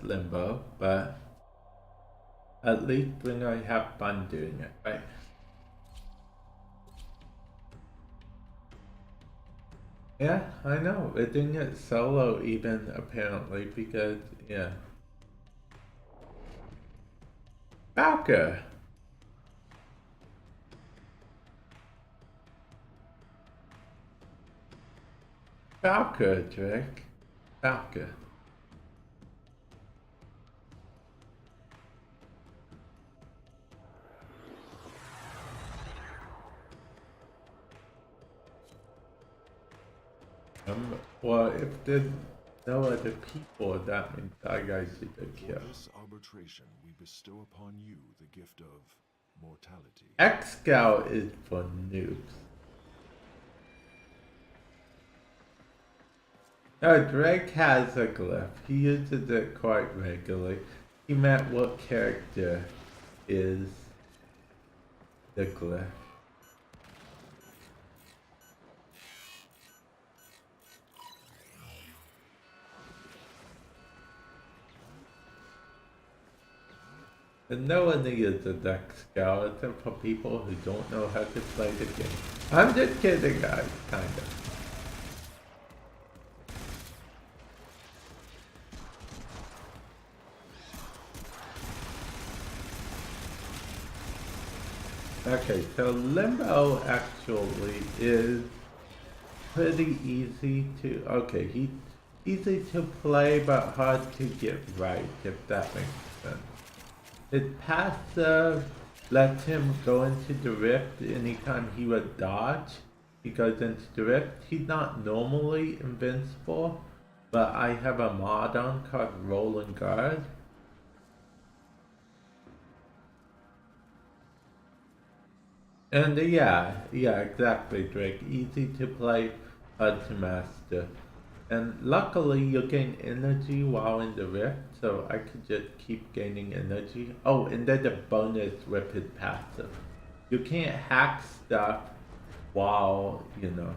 Limbo, but at least when I have fun doing it, right? Yeah, I know. We're doing it solo even, apparently, because, yeah. Bowker! Bowker, Drake. Bowker. Well, if there's no other people, that means I guys should kill. For this arbitration, we bestow upon you the gift of mortality. X-Scout is for noobs. No, Drake has a glyph. He uses it quite regularly. He meant what character is the glyph. And no one needs a deck scout except for people who don't know how to play the game. I'm just kidding, guys, kinda. Okay, so Limbo actually is pretty easy to, okay, he's easy to play but hard to get right, if that makes sense. His passive lets him go into the rift anytime he would dodge. He goes into the rift. He's not normally invincible, but I have a mod on called Roll and Guard. And yeah, exactly, Drake. Easy to play, hard to master. And luckily you gain energy while in the rift, so I could just keep gaining energy. Oh, and there's a bonus with his passive. You can't hack stuff while, you know,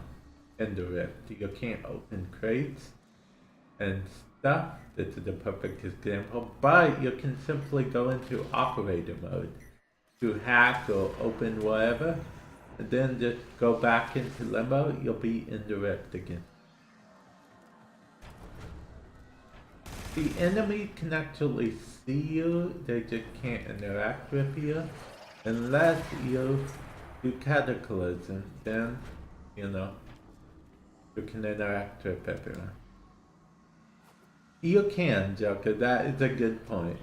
in the rift. You can't open crates and stuff. This is a perfect example. But you can simply go into operator mode to hack or open whatever. And then just go back into Limbo, you'll be in the rift again. The enemy can actually see you, they just can't interact with you. Unless you do Cataclysm, then, you know, you can interact with everyone. You can, Joker, that is a good point.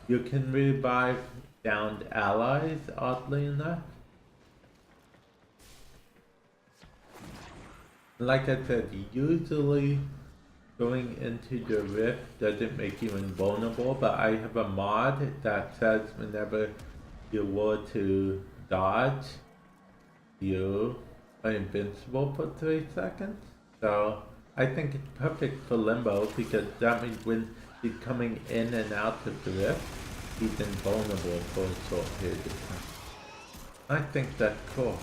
You can revive downed allies, oddly enough. Like I said, usually going into the rift doesn't make you invulnerable, but I have a mod that says whenever you were to dodge, you are invincible for 3 seconds. So I think it's perfect for Limbo because that means when he's coming in and out of the rift, he's invulnerable for a short period of time. I think that's cool.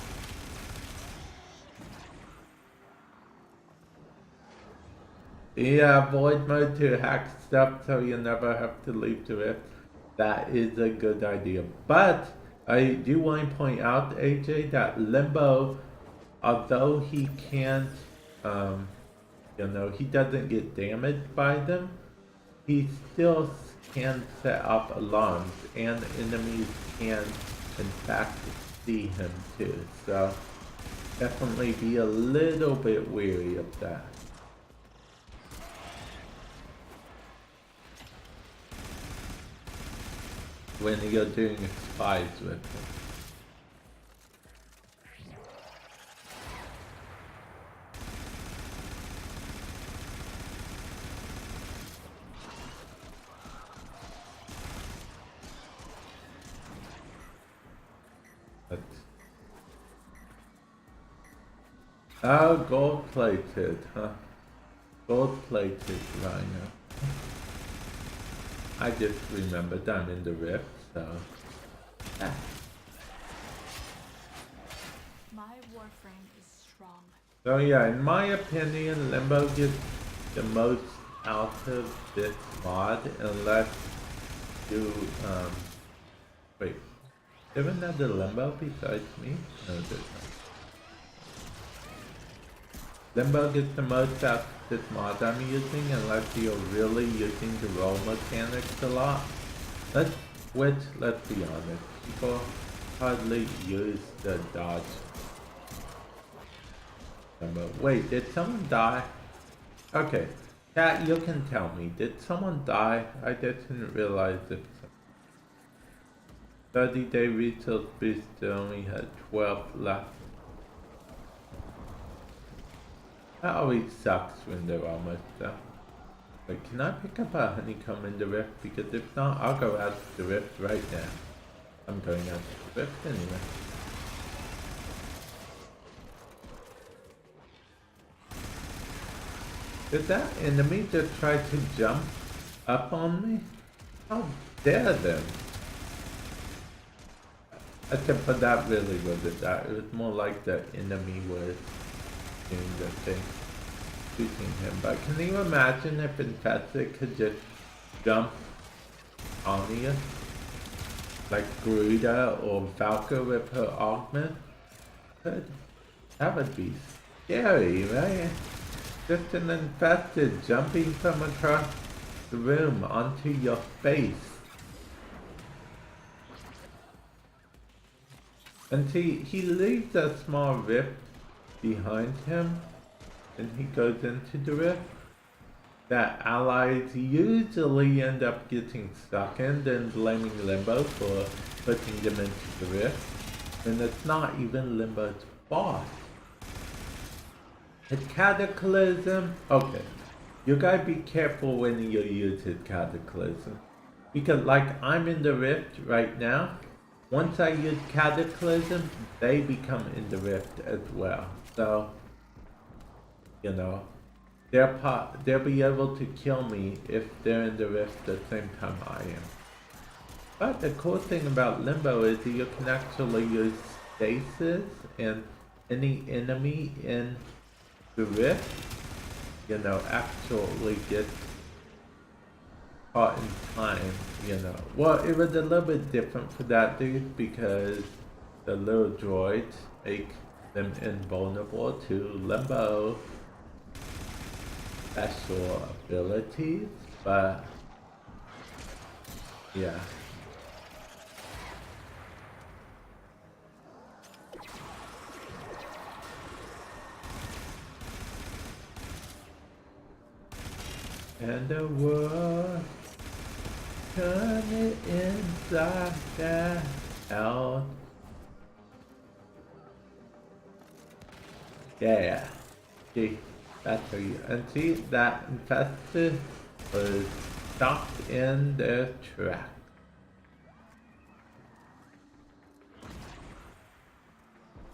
Yeah, void mode to hack stuff so you never have to leave the rift. That is a good idea. But I do want to point out, AJ, that Limbo, although he can't, you know, he doesn't get damaged by them, he still can set up alarms, and enemies can, in fact, see him too. So definitely be a little bit wary of that. When you're doing spies with them. But oh, gold plated, huh? Gold plated rhino. I just remembered I'm in the rift, so. Ah. My Warframe is strong. So yeah, in my opinion, Limbo gets the most out of this mod unless you, wait, is there another Limbo besides me? No, there's not. Limbo gets the most out of this mod I'm using unless you're really using the roll mechanics a lot. Let's be honest, people hardly use the dodge. Limbo. Wait, did someone die? Okay, Cat, you can tell me, did someone die? I didn't realize it. 30-day resource booster only had 12 left. That always sucks when they're almost done. But can I pick up a honeycomb in the rift? Because if not, I'll go out to the rift right now. I'm going out to the rift anyway. Did that enemy just try to jump up on me? How dare them? Except but that really wasn't that. It was more like the enemy was doing the thing, shooting him. But can you imagine if Infested could just jump on you? Like Garuda or Valka with her augment? That would be scary, right? Just an Infested jumping from across the room onto your face. And see, he leaves a small rift behind him, and he goes into the rift that allies usually end up getting stuck in and blaming Limbo for putting them into the rift, and it's not even Limbo's fault. It's Cataclysm. Okay, you gotta be careful when you use his Cataclysm, because like I'm in the rift right now. Once I use Cataclysm, they become in the rift as well. So, you know, they'll be able to kill me if they're in the rift at the same time I am. But the cool thing about Limbo is that you can actually use stasis, and any enemy in the rift, you know, actually gets caught in time, you know. Well, it was a little bit different for that dude because the little droids make them invulnerable to Limbo special abilities, but yeah. And the world turn it inside out. Yeah. See, that's how you. And see, that Infested was stopped in their track.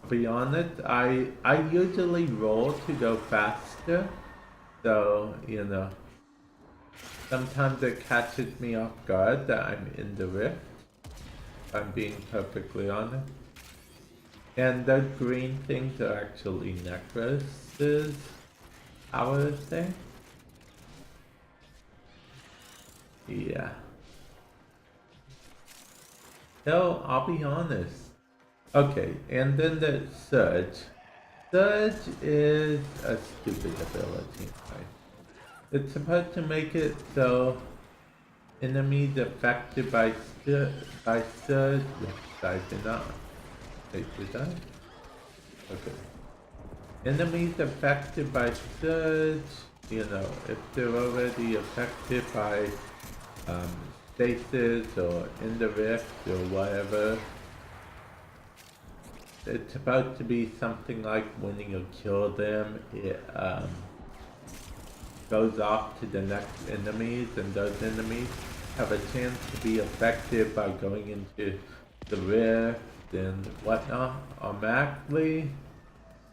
To be honest, I usually roll to go faster, so you know. Sometimes it catches me off guard that I'm in the rift, if I'm being perfectly honest. And those green things are actually Necros's power thing. Yeah. So, I'll be honest. Okay, and then the Surge. Surge is a stupid ability, right? It's supposed to make it so enemies affected by surge. Yes, I did not. Wait, did I? Okay. Enemies affected by surge, you know, if they're already affected by stasis or in the rift or whatever, it's supposed to be something like when you kill them, it goes off to the next enemies, and those enemies have a chance to be affected by going into the rift and whatnot automatically,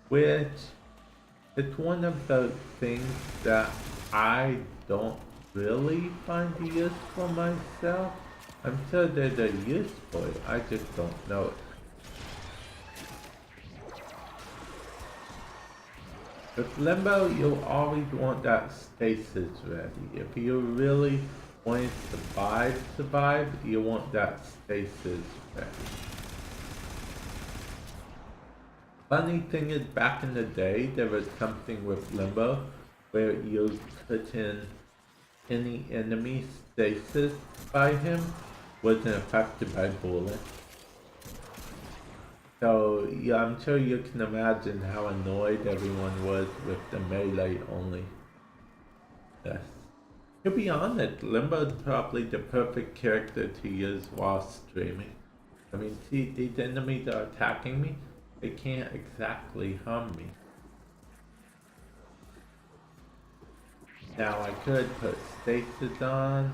which it's one of those things that I don't really find useful myself. I'm sure there's a use for it, I just don't know it. With Limbo, you'll always want that stasis ready. If you really want to survive, you want that stasis ready. Funny thing is, back in the day, there was something with Limbo where you put in any enemy stasis by him wasn't affected by bullets. So yeah, I'm sure you can imagine how annoyed everyone was with the melee only. Yes. To be honest, Limbo's probably the perfect character to use while streaming. I mean, see, these enemies are attacking me, they can't exactly harm me. Now I could put stasis on,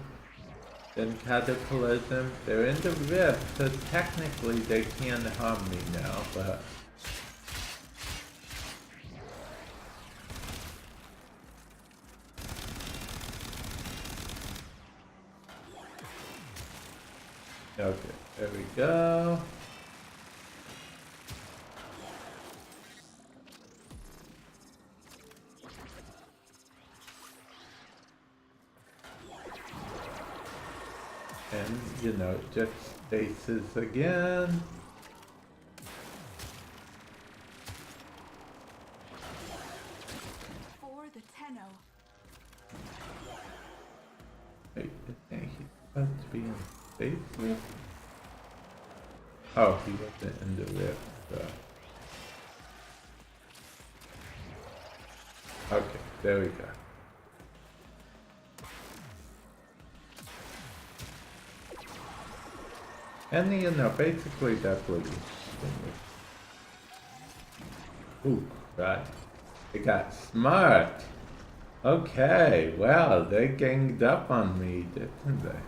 then cataclysm. They're in the rift, so technically they can harm me now, but okay, there we go. And, you know, just stasis again. For the Tenno. Wait, I think he's supposed to be in stasis? Oh, he wasn't in the rift, so. Okay, there we go. And you know, basically that's what you do. Ooh, right. They got smart. Okay, well, they ganged up on me, didn't they?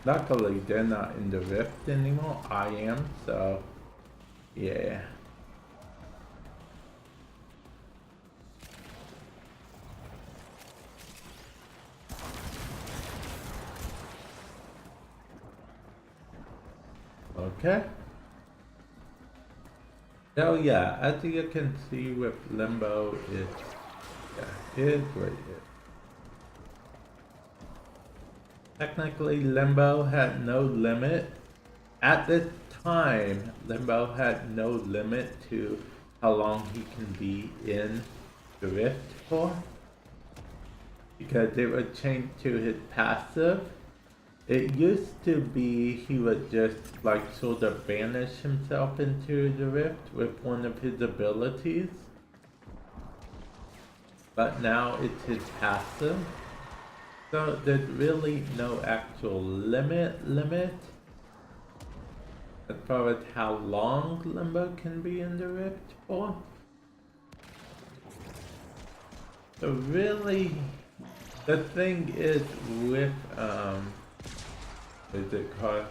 Luckily, they're not in the rift anymore. I am, so yeah. Okay. So yeah, as you can see with Limbo, it is what it is. Technically, Limbo had no limit. At this time, Limbo had no limit to how long he can be in the rift for. Because it would change to his passive. It used to be he would just like sort of banish himself into the rift with one of his abilities. But now it's his passive. So there's really no actual limit as far as how long Limbo can be in the rift for. So really, the thing is with is it called?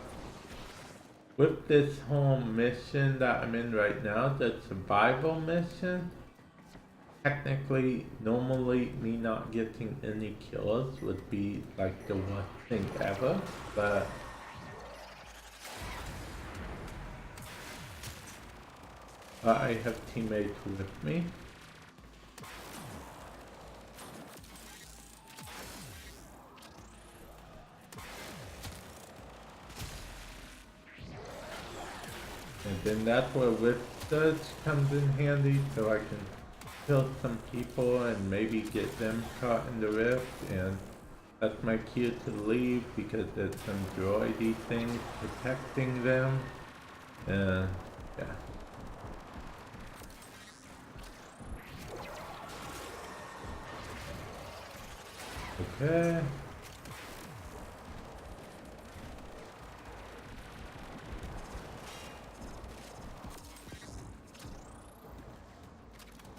With this whole mission that I'm in right now, the survival mission, technically, normally me not getting any kills would be like the worst thing ever, but I have teammates with me. And then that's where Whip Surge comes in handy, so I can kill some people and maybe get them caught in the rift, and that's my cue to leave because there's some droidy things protecting them, and yeah. Okay.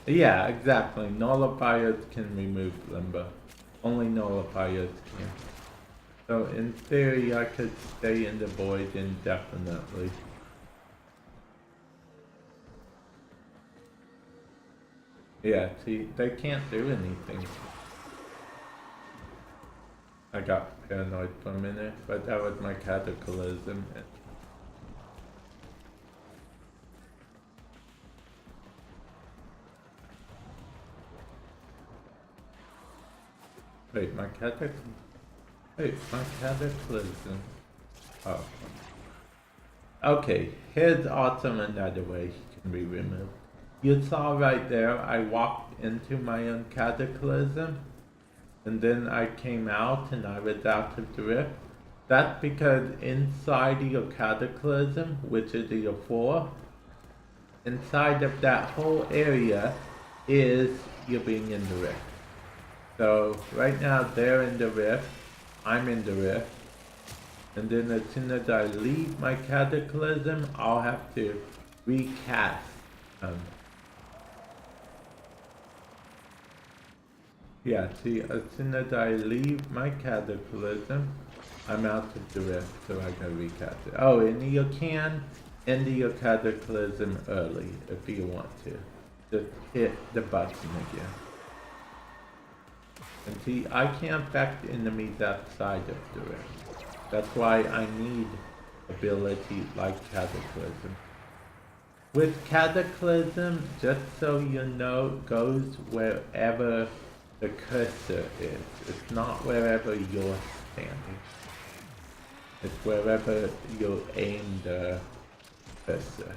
Yeah, exactly. Nullifiers can remove Limbo. Only nullifiers can. So in theory, I could stay in the void indefinitely. Yeah, see, they can't do anything. I got paranoid for a minute, but that was my cataclysm. Wait, my cataclysm. Wait, my cataclysm. Oh. Okay, here's also another way he can be removed. You saw right there, I walked into my own cataclysm, and then I came out and I was out of the rift. That's because inside your cataclysm, which is your 4, inside of that whole area is you being in the rift. So right now they're in the rift, I'm in the rift, and then as soon as I leave my cataclysm, I'll have to recast. Yeah, see, as soon as I leave my cataclysm, I'm out of the rift, so I can recast it. Oh, and you can end your cataclysm early if you want to. Just hit the button again. And see, I can't affect enemies outside of the rift. That's why I need abilities like Cataclysm. With Cataclysm, just so you know, goes wherever the cursor is. It's not wherever you're standing. It's wherever you aim the cursor.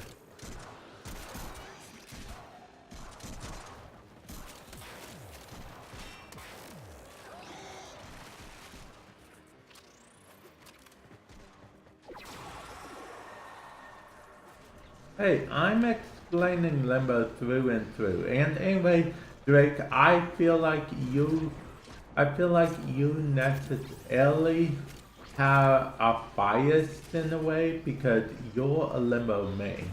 Hey, I'm explaining Limbo through and through. And anyway, Drake, I feel like you necessarily have a bias in a way because you're a Limbo main.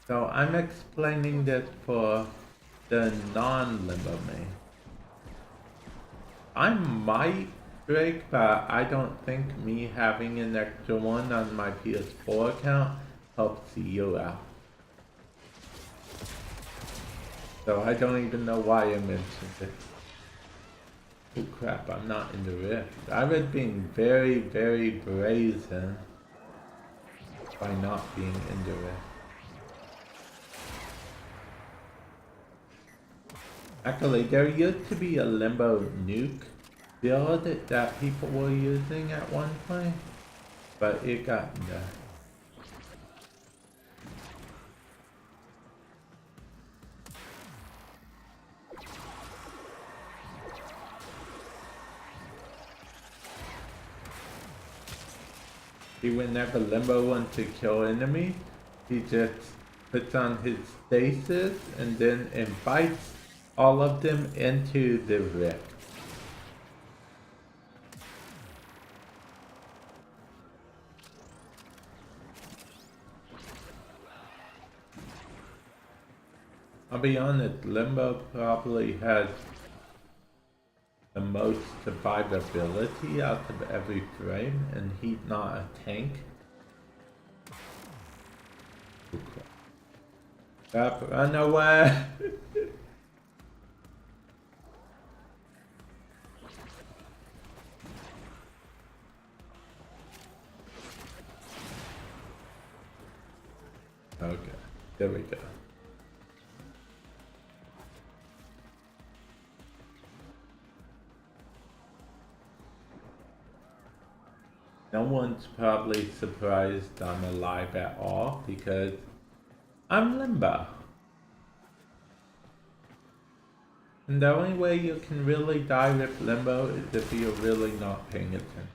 So I'm explaining this for the non-Limbo main. I might, Drake, but I don't think me having an extra one on my PS4 account helps you out. So I don't even know why I mentioned it. Oh crap, I'm not in the rift. I was being very, very brazen by not being in the rift. Actually, there used to be a Limbo nuke build that people were using at one point, but it got nerfed. See, whenever Limbo wants to kill enemies, he just puts on his stasis and then invites all of them into the rift. I'll be honest, Limbo probably has the most survivability out of every frame, and he's not a tank. Oh, crap, run away! Okay, there we go. No one's probably surprised I'm alive at all because I'm Limbo. And the only way you can really die with Limbo is if you're really not paying attention.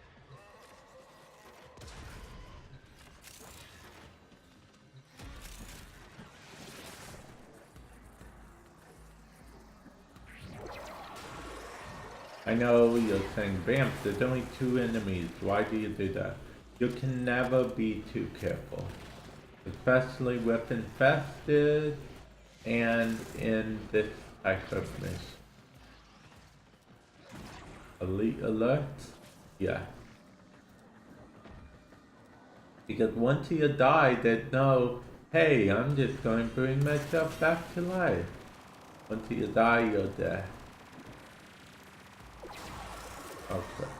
I know you're saying, Vamp, there's only 2 enemies, why do you do that? You can never be too careful. Especially with Infested and in this type of mission. Elite alerts? Yeah. Because once you die, there's no, hey, I'm just going to bring myself back to life. Once you die, you're dead. Okay.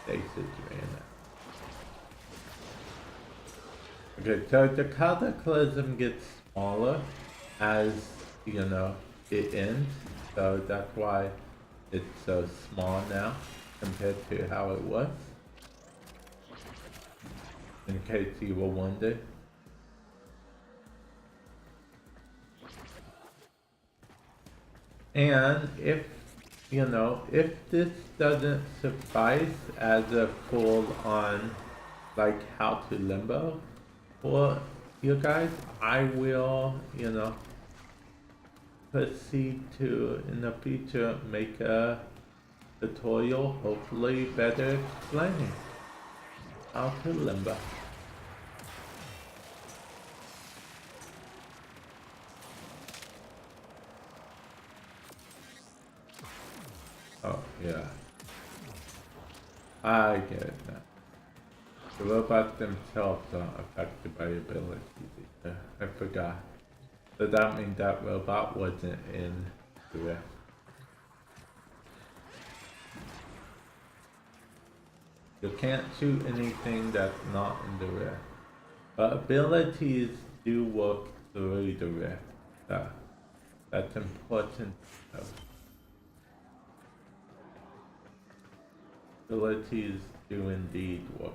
Stasis ran out. Okay, so the cataclysm gets smaller as, you know, it ends. So that's why it's so small now compared to how it was. In case you were wondering. And if, you know, if this doesn't suffice as a full on, like, how to Limbo for you guys, I will, you know, proceed to, in the future, make a tutorial, hopefully better explaining how to Limbo. Oh, yeah. I get it now. The robots themselves aren't affected by abilities either. I forgot. So that means that robot wasn't in the rift. You can't shoot anything that's not in the rift. But abilities do work through the rift. So that's important to know. Abilities do indeed work.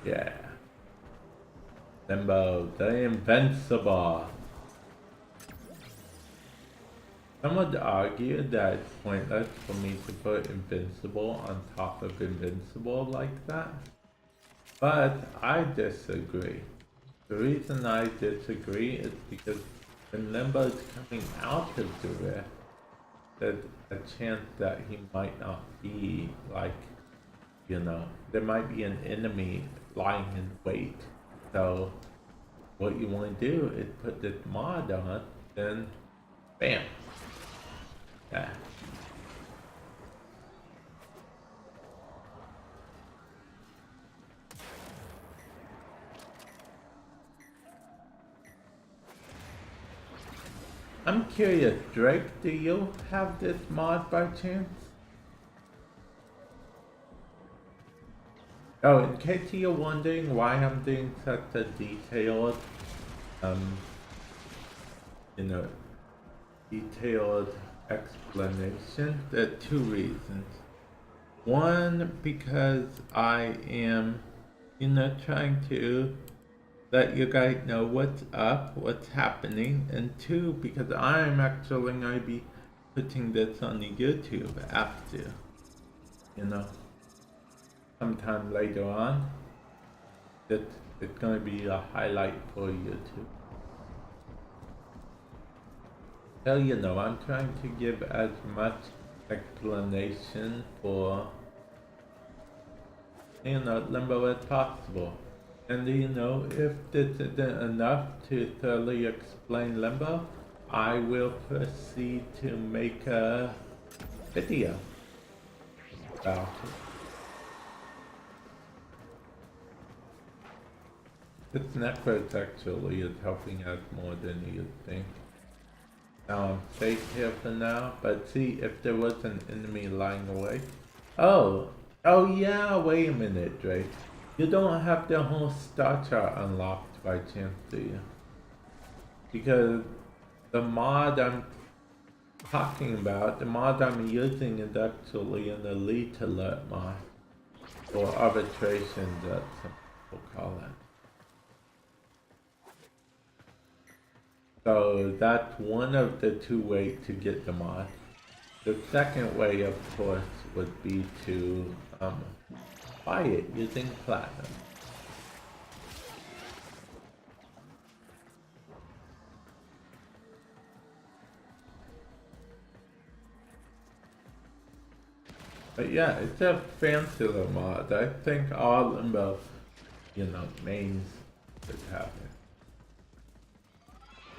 Yeah. Limbo, the invincible. Some would argue that it's pointless for me to put invincible on top of invincible like that. But I disagree. The reason I disagree is because when Limbo's coming out of the rift, there's a chance that he might not be like, you know, there might be an enemy lying in wait. So what you want to do is put this mod on, then bam. Yeah. I'm curious, Drake, do you have this mod by chance? Oh, in case you're wondering why I'm doing such a detailed, you know, detailed explanation, there are two reasons. One, because I am, you know, trying to let you guys know what's up, what's happening, and two, because I'm actually going to be putting this on the YouTube after, you know, sometime later on. It's going to be a highlight for YouTube. So, you know, I'm trying to give as much explanation for, you know, Limbo as possible. And you know, if this isn't enough to thoroughly explain Limbo, I will proceed to make a video about it. This network actually is helping us more than you think. Now I'm safe here for now, but see, if there was an enemy lying away. Oh yeah, wait a minute, Drake. You don't have the whole star chart unlocked by chance, do you? Because the mod I'm talking about, the mod I'm using is actually an elite alert mod. Or arbitration, that some people call it. So that's one of the two ways to get the mod. The second way, of course, would be to buy it using platinum. But yeah, it's a fancy little mod. I think all Limbo, you know, mains should have it.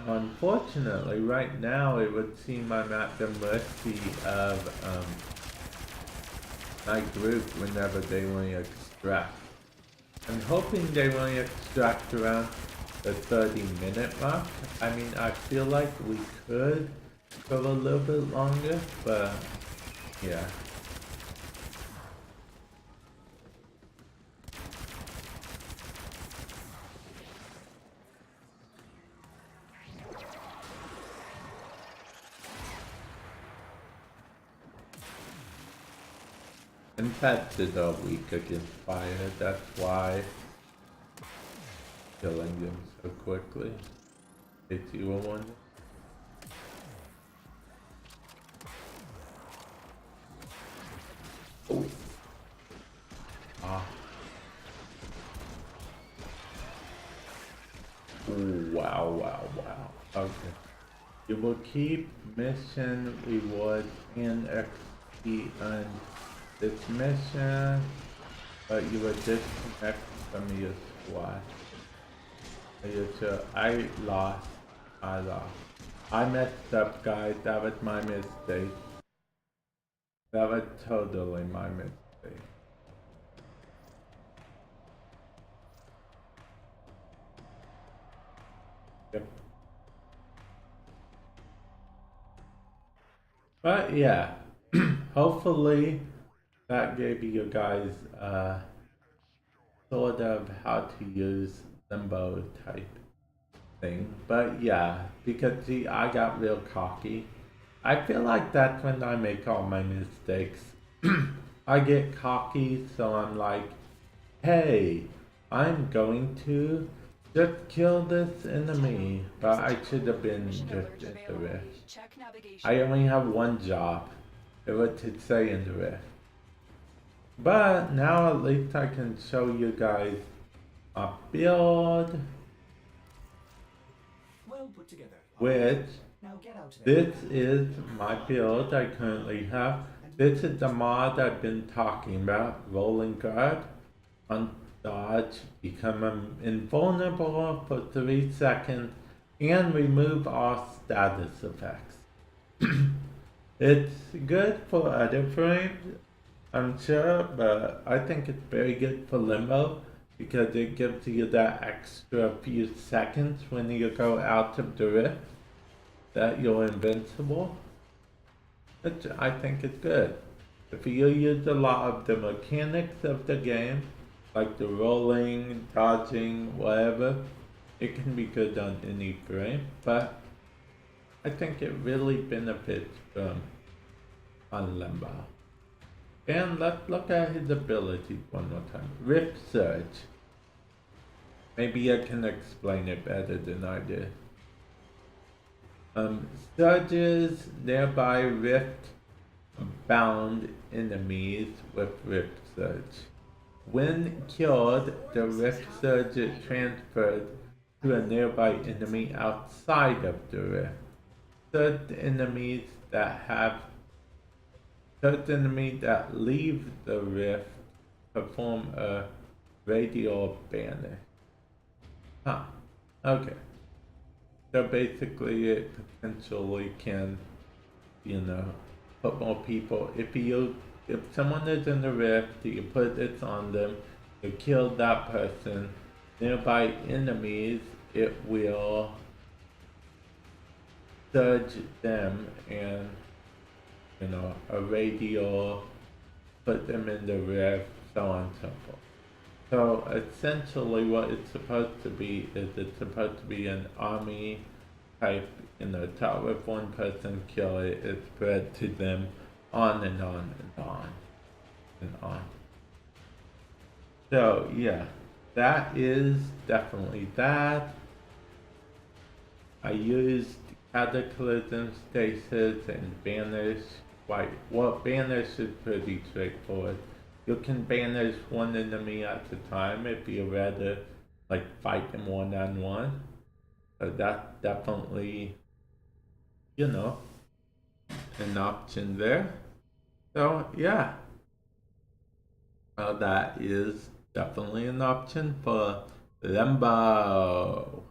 Unfortunately, right now it would seem I'm at the mercy of my group whenever they want to extract. I'm hoping they won't extract around the 30-minute mark. I mean, I feel like we could go a little bit longer, but yeah. And pets are weak against fire, that's why killing them so quickly. It's you one. Oh. Ah. Ooh, wow. Okay. You will keep mission rewards and XP on this mission, but you will disconnect from your squad. I lost. I messed up, guys. That was my mistake. That was totally my mistake. Yep. But yeah, hopefully that gave you guys sort of how to use Limbo type thing. But yeah, because see, I got real cocky. I feel like that's when I make all my mistakes. I get cocky, so I'm like, hey, I'm going to just kill this enemy, but I should have been just in the rift. I only have one job. It was to stay in the rift. But now at least I can show you guys a build. Well put together. Which, now get out this is my build I currently have. This is the mod I've been talking about, rolling guard, on dodge, become invulnerable for 3 seconds, and remove all status effects. It's good for other frames, I'm sure, but I think it's very good for Limbo because it gives you that extra few seconds when you go out of the rift that you're invincible, which I think is good. If you use a lot of the mechanics of the game, like the rolling, dodging, whatever, it can be good on any frame, but I think it really benefits from on Limbo. And let's look at his abilities one more time. Rift Surge. Maybe I can explain it better than I did. Surges nearby rift bound enemies with Rift Surge. When killed, the Rift Surge is transferred to a nearby enemy outside of the rift. Certain enemies that leave the rift perform a radial banner. Huh. Okay. So basically it potentially can, put more people. If someone is in the rift, you put this on them, you kill that person, nearby enemies, it will surge them and, a radial, put them in the rift, so on and so forth. So essentially what it's supposed to be is it's supposed to be an army type, top with one person kill it, it spread to them on and on and on and on. So yeah, that is definitely that. I used Cataclysm, Stasis, and Banish. Banish is pretty straightforward. You can banish one enemy at a time if you rather fight them one-on-one. So that's definitely, an option there. So yeah, well, that is definitely an option for Limbo.